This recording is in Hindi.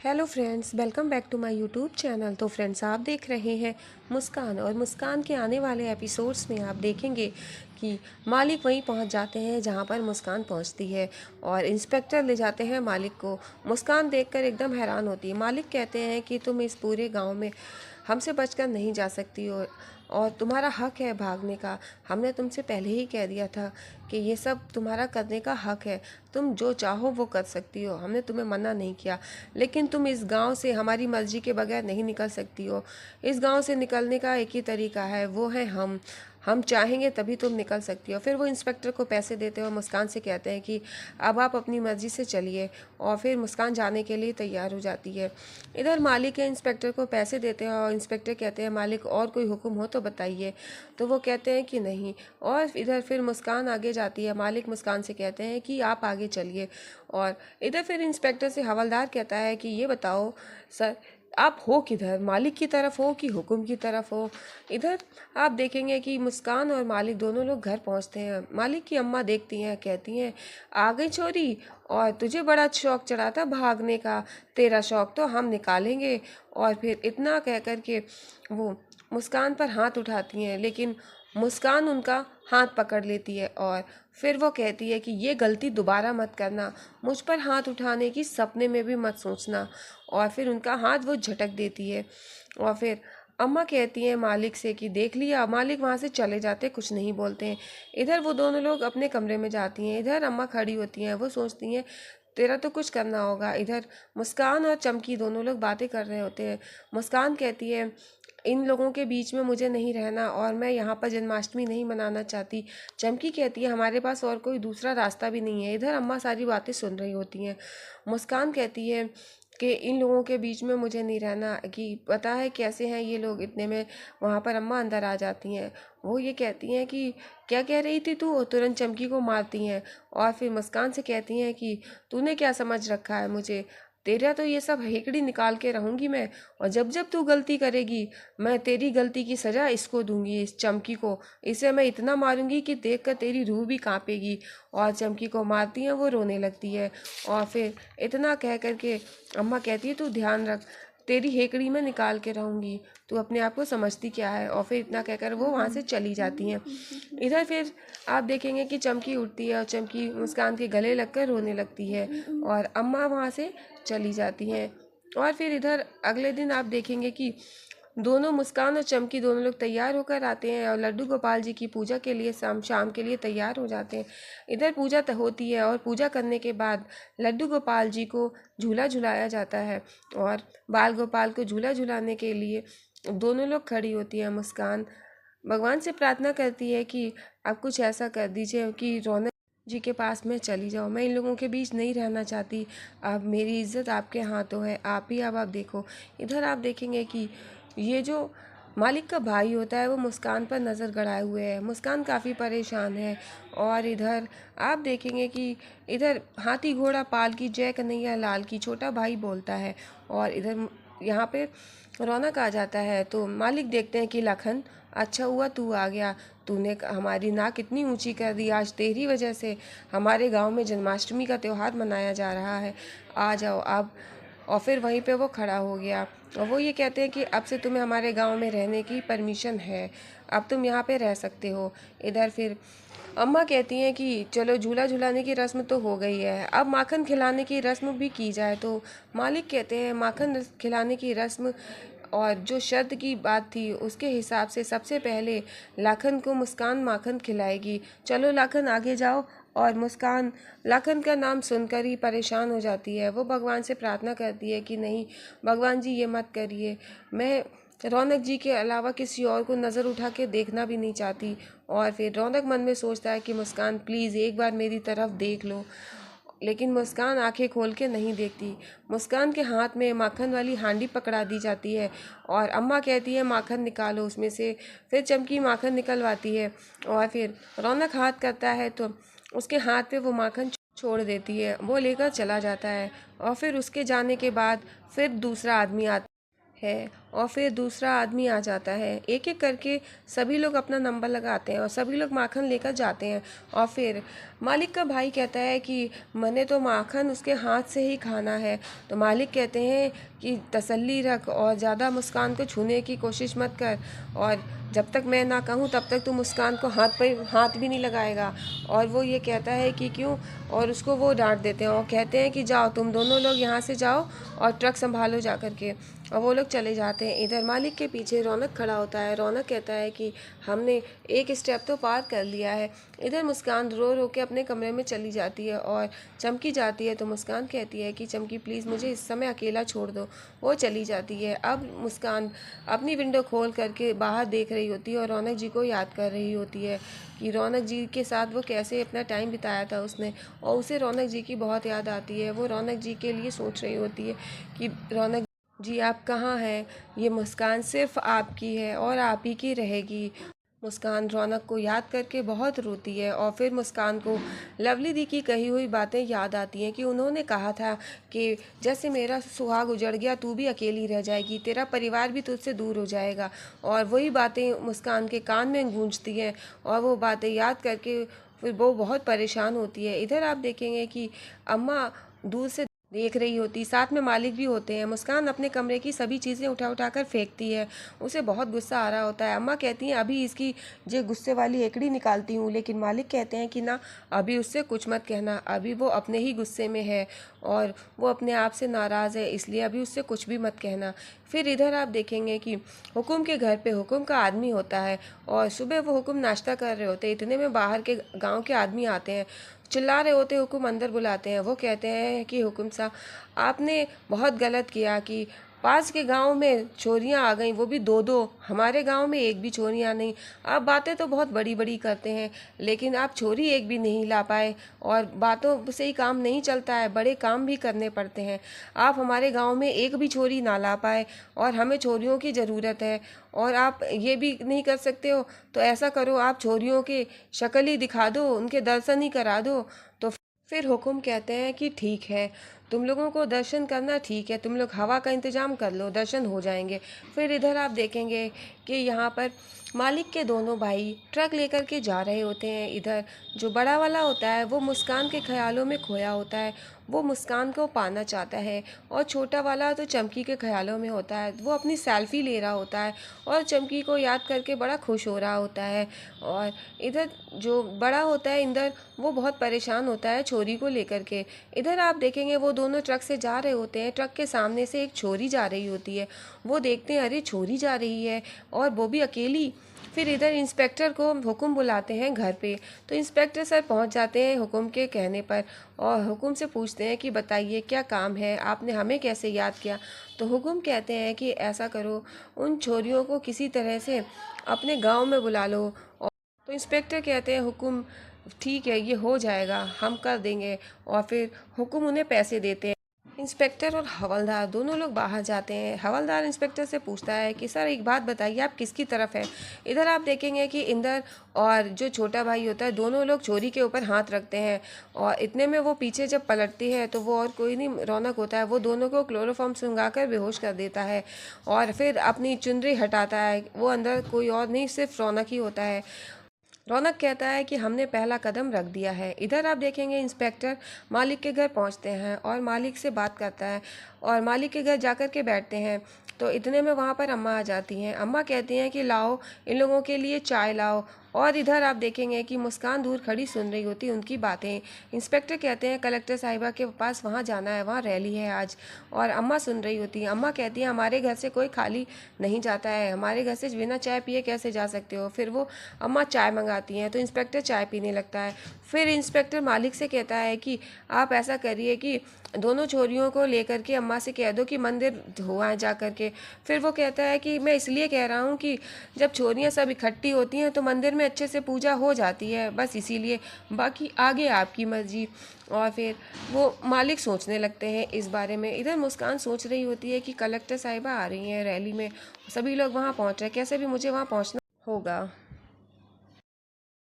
Hello friends, welcome back to my YouTube channel. तो फ्रेंड्स, आप देख रहे हैं मुस्कान, और मुस्कान के आने वाले एपिसोड्स में आप देखेंगे कि मालिक वहीं पहुंच जाते हैं जहां पर मुस्कान पहुंचती है, और इंस्पेक्टर ले जाते हैं मालिक को। मुस्कान देखकर एकदम हैरान होती है। मालिक कहते हैं कि तुम इस पूरे गांव में हमसे बचकर नहीं जा सकती हो, और तुम्हारा हक है भागने का। हमने तुमसे पहले ही कह दिया था कि ये सब तुम्हारा करने का हक है, तुम जो चाहो वो कर सकती हो, हमने तुम्हें मना नहीं किया। लेकिन तुम इस गांव से हमारी मर्जी के बगैर नहीं निकल सकती हो। इस गांव से निकलने का एक ही तरीका है, वो है हम चाहेंगे तभी तुम निकल सकती हो। फिर वो इंस्पेक्टर को पैसे देते हैं और मुस्कान से कहते हैं कि अब आप अपनी मर्जी से चलिए, और फिर मुस्कान जाने के लिए तैयार हो जाती है। इधर मालिक है इंस्पेक्टर को पैसे देते हैं, और इंस्पेक्टर कहते हैं मालिक और कोई हुक्म हो तो बताइए। तो वो कहते हैं कि नहीं, और इधर फिर मुस्कान आगे जाती है। मालिक मुस्कान से कहते हैं कि आप आगे चलिए, और इधर फिर इंस्पेक्टर से हवलदार कहता है कि ये बताओ सर, आप हो किधर, मालिक की तरफ हो कि हुक्म की तरफ हो। इधर आप देखेंगे कि मुस्कान और मालिक दोनों लोग घर पहुंचते हैं। मालिक की अम्मा देखती हैं, कहती हैं आ गई छोरी, और तुझे बड़ा शौक चढ़ा था भागने का, तेरा शौक तो हम निकालेंगे। और फिर इतना कह कर के वो मुस्कान पर हाथ उठाती हैं, लेकिन मुस्कान उनका हाथ पकड़ लेती है, और फिर वो कहती है कि ये गलती दोबारा मत करना, मुझ पर हाथ उठाने की सपने में भी मत सोचना। और फिर उनका हाथ वो झटक देती है, और फिर अम्मा कहती हैं मालिक से कि देख लिया। मालिक वहाँ से चले जाते, कुछ नहीं बोलते हैं। इधर वो दोनों लोग अपने कमरे में जाती हैं। इधर अम्मा खड़ी होती हैं, वो सोचती हैं तेरा तो कुछ करना होगा। इधर मुस्कान और चमकी दोनों लोग बातें कर रहे होते हैं। मुस्कान कहती है इन लोगों के बीच में मुझे नहीं रहना, और मैं यहाँ पर जन्माष्टमी नहीं मनाना चाहती। चमकी कहती है हमारे पास और कोई दूसरा रास्ता भी नहीं है। इधर अम्मा सारी बातें सुन रही होती हैं। मुस्कान कहती है कि इन लोगों के बीच में मुझे नहीं रहना, कि पता है कैसे हैं ये लोग। इतने में वहाँ पर अम्मा अंदर आ जाती हैं। वो ये कहती हैं कि क्या कह रही थी तू, तुरंत चमकी को मारती हैं, और फिर मुस्कान से कहती हैं कि तूने क्या समझ रखा है मुझे, तेरा तो ये सब हेकड़ी निकाल के रहूंगी मैं, और जब जब तू गलती करेगी मैं तेरी गलती की सजा इसको दूंगी, इस चमकी को। इसे मैं इतना मारूंगी कि देखकर तेरी रूह भी कांपेगी। और चमकी को मारती हैं, वो रोने लगती है। और फिर इतना कह करके अम्मा कहती है तू ध्यान रख, तेरी हेकड़ी में निकाल के रहूंगी, तू अपने आप को समझती क्या है। और फिर इतना कहकर वो वहाँ से चली जाती हैं। इधर फिर आप देखेंगे कि चमकी उठती है, और चमकी मुस्कान के गले लगकर रोने लगती है, और अम्मा वहाँ से चली जाती हैं। और फिर इधर अगले दिन आप देखेंगे कि दोनों मुस्कान और चमकी दोनों लोग तैयार होकर आते हैं, और लड्डू गोपाल जी की पूजा के लिए शाम के लिए तैयार हो जाते हैं। इधर पूजा होती है, और पूजा करने के बाद लड्डू गोपाल जी को झूला झुलाया जाता है, और बाल गोपाल को झूला झुलाने के लिए दोनों लोग खड़ी होती है। मुस्कान भगवान से प्रार्थना करती है कि आप कुछ ऐसा कर दीजिए कि रौनक जी के पास मैं चली जाऊँ, मैं इन लोगों के बीच नहीं रहना चाहती। अब मेरी इज्जत आपके हाथों है, आप ही अब आप देखो। इधर आप देखेंगे कि ये जो मालिक का भाई होता है वो मुस्कान पर नज़र गड़ाए हुए है। मुस्कान काफ़ी परेशान है। और इधर आप देखेंगे कि इधर हाथी घोड़ा पाल की जय कन्हैया लाल की छोटा भाई बोलता है, और इधर यहाँ पे रौनक आ जाता है। तो मालिक देखते हैं कि लखन, अच्छा हुआ तू आ गया, तूने हमारी नाक इतनी ऊंची कर दी, आज तेरी वजह से हमारे गांव में जन्माष्टमी का त्यौहार मनाया जा रहा है, आ जाओ अब। और फिर वहीं पे वो खड़ा हो गया, और वो ये कहते हैं कि अब से तुम्हें हमारे गांव में रहने की परमिशन है, अब तुम यहाँ पे रह सकते हो। इधर फिर अम्मा कहती हैं कि चलो झूला झुलाने की रस्म तो हो गई है, अब माखन खिलाने की रस्म भी की जाए। तो मालिक कहते हैं माखन खिलाने की रस्म, और जो शर्त की बात थी उसके हिसाब से सबसे पहले लाखन को मुस्कान माखन खिलाएगी। चलो लाखन आगे जाओ। और मुस्कान लाखन का नाम सुनकर ही परेशान हो जाती है। वो भगवान से प्रार्थना करती है कि नहीं भगवान जी, ये मत करिए, मैं रौनक जी के अलावा किसी और को नज़र उठा के देखना भी नहीं चाहती। और फिर रौनक मन में सोचता है कि मुस्कान प्लीज़ एक बार मेरी तरफ देख लो, लेकिन मुस्कान आंखें खोल के नहीं देखती। मुस्कान के हाथ में माखन वाली हांडी पकड़ा दी जाती है, और अम्मा कहती है माखन निकालो उसमें से। फिर चमकी माखन निकलवाती है, और फिर रौनक हाथ करता है तो उसके हाथ पे वो माखन छोड़ देती है, वो लेकर चला जाता है। और फिर उसके जाने के बाद फिर दूसरा आदमी आता है और फिर दूसरा आदमी आ जाता है। एक एक करके सभी लोग अपना नंबर लगाते हैं और सभी लोग माखन लेकर जाते हैं। और फिर मालिक का भाई कहता है कि मैंने तो माखन उसके हाथ से ही खाना है। तो मालिक कहते हैं कि तसल्ली रख और ज़्यादा मुस्कान को छूने की कोशिश मत कर, और जब तक मैं ना कहूँ तब तक तू मुस्कान को हाथ भी नहीं लगाएगा। और वो ये कहता है कि क्यों, और उसको वो डांट देते हैं और कहते हैं कि जाओ तुम दोनों लोग यहाँ से जाओ और ट्रक संभालो जा कर के। और वो लोग चले जाते हैं। इधर मालिक के पीछे रौनक खड़ा होता है। रौनक कहता है कि हमने एक स्टेप तो पार कर लिया है। इधर मुस्कान रो रो के अपने कमरे में चली जाती है और चमकी जाती है। तो मुस्कान कहती है कि चमकी प्लीज़ मुझे इस समय अकेला छोड़ दो। वो चली जाती है। अब मुस्कान अपनी विंडो खोल करके बाहर देख रही होती है और रौनक जी को याद कर रही होती है कि रौनक जी के साथ वो कैसे अपना टाइम बिताया था उसने, और उसे रौनक जी की बहुत याद आती है। वो रौनक जी के लिए सोच रही होती है कि रौनक जी आप कहाँ हैं, ये मुस्कान सिर्फ आपकी है और आप ही की रहेगी। मुस्कान रौनक को याद करके बहुत रोती है और फिर मुस्कान को लवली दी की कही हुई बातें याद आती हैं कि उन्होंने कहा था कि जैसे मेरा सुहाग उजड़ गया तू भी अकेली रह जाएगी, तेरा परिवार भी तुझसे दूर हो जाएगा। और वही बातें मुस्कान के कान में गूंजती हैं और वो बातें याद करके फिर वो बहुत परेशान होती है। इधर आप देखेंगे कि अम्मा दूर से देख रही होती, साथ में मालिक भी होते हैं। मुस्कान अपने कमरे की सभी चीज़ें उठा उठा कर फेंकती है। उसे बहुत गुस्सा आ रहा होता है। अम्मा कहती हैं अभी इसकी जो गुस्से वाली एकड़ी निकालती हूँ, लेकिन मालिक कहते हैं कि ना, अभी उससे कुछ मत कहना, अभी वो अपने ही गुस्से में है और वो अपने आप से नाराज़ है, इसलिए अभी उससे कुछ भी मत कहना। फिर इधर आप देखेंगे कि हुकुम के घर पे हुकुम का आदमी होता है और सुबह वो हुकुम नाश्ता कर रहे होते हैं। इतने में बाहर के गांव के आदमी आते हैं, चिल्ला रहे होते, हुकुम अंदर बुलाते हैं। वो कहते हैं कि हुकुम साहब आपने बहुत गलत किया कि पास के गांव में चोरियां आ गईं, वो भी दो दो, हमारे गांव में एक भी चोरियां नहीं। आप बातें तो बहुत बड़ी बड़ी करते हैं लेकिन आप चोरी एक भी नहीं ला पाए, और बातों से ही काम नहीं चलता है, बड़े काम भी करने पड़ते हैं। आप हमारे गांव में एक भी चोरी ना ला पाए और हमें चोरियों की ज़रूरत है, और आप ये भी नहीं कर सकते हो तो ऐसा करो आप चोरियों के शक्ल ही दिखा दो, उनके दर्शन ही करा दो। तो फिर हुकुम कहते हैं कि ठीक है, तुम लोगों को दर्शन करना ठीक है, तुम लोग हवा का इंतज़ाम कर लो, दर्शन हो जाएंगे। फिर इधर आप देखेंगे कि यहाँ पर मालिक के दोनों भाई ट्रक लेकर के जा रहे होते हैं। इधर जो बड़ा वाला होता है वो मुस्कान के ख्यालों में खोया होता है, वो मुस्कान को पाना चाहता है, और छोटा वाला तो चमकी के ख्यालों में होता है, वो अपनी सेल्फी ले रहा होता है और चमकी को याद करके बड़ा खुश हो रहा होता है। और इधर जो बड़ा होता है इंदर, वो बहुत परेशान होता है छोरी को लेकर के। इधर आप देखेंगे वो दोनों ट्रक से जा रहे होते हैं। ट्रक के सामने से एक छोरी जा रही होती है। वो देखते हैं अरे छोरी जा रही है और वो भी अकेली। फिर इधर इंस्पेक्टर को हुकुम बुलाते हैं घर पे। तो इंस्पेक्टर सर पहुंच जाते हैं हुकुम के कहने पर और हुकुम से पूछते हैं कि बताइए क्या काम है, आपने हमें कैसे याद किया। तो हुकुम कहते हैं कि ऐसा करो, उन छोरियों को किसी तरह से अपने गांव में बुला लो। और तो इंस्पेक्टर कहते हैं हुकुम ठीक है, ये हो जाएगा, हम कर देंगे। और फिर हुकुम उन्हें पैसे देते हैं। इंस्पेक्टर और हवलदार दोनों लोग बाहर जाते हैं। हवलदार इंस्पेक्टर से पूछता है कि सर एक बात बताइए, आप किसकी तरफ हैं। इधर आप देखेंगे कि इंदर और जो छोटा भाई होता है दोनों लोग चोरी के ऊपर हाथ रखते हैं, और इतने में वो पीछे जब पलटती है तो वो और कोई नहीं रौनक होता है, वो दोनों को क्लोरोफॉर्म सुंघाकर बेहोश कर देता है और फिर अपनी चुनरी हटाता है। वो अंदर कोई और नहीं, सिर्फ रौनक ही होता है। रौनक कहता है कि हमने पहला कदम रख दिया है। इधर आप देखेंगे इंस्पेक्टर मालिक के घर पहुंचते हैं और मालिक से बात करता है और मालिक के घर जाकर के बैठते हैं। तो इतने में वहाँ पर अम्मा आ जाती हैं। अम्मा कहती हैं कि लाओ इन लोगों के लिए चाय लाओ। और इधर आप देखेंगे कि मुस्कान दूर खड़ी सुन रही होती उनकी बातें। इंस्पेक्टर कहते हैं कलेक्टर साहिबा के पास वहाँ जाना है, वहाँ रैली है आज। और अम्मा सुन रही होती है। अम्मा कहती है हमारे घर से कोई खाली नहीं जाता है, हमारे घर से बिना चाय पिए कैसे जा सकते हो। फिर वो अम्मा चाय मंगाती हैं तो इंस्पेक्टर चाय पीने लगता है। फिर इंस्पेक्टर मालिक से कहता है कि आप ऐसा करिए कि दोनों छोरियों को लेकर के अम्मा से कह दो कि मंदिर हो आए जा कर के। फिर वो कहता है कि मैं इसलिए कह रहा हूँ कि जब छोरियाँ सब इकट्ठी होती हैं तो मंदिर में अच्छे से पूजा हो जाती है, बस इसीलिए, बाकी आगे आपकी मर्जी। और फिर वो मालिक सोचने लगते हैं इस बारे में। इधर मुस्कान सोच रही होती है कि कलेक्टर साहिबा आ रही हैं रैली में, सभी लोग वहाँ पहुँच रहे हैं, कैसे भी मुझे वहाँ पहुँचना होगा।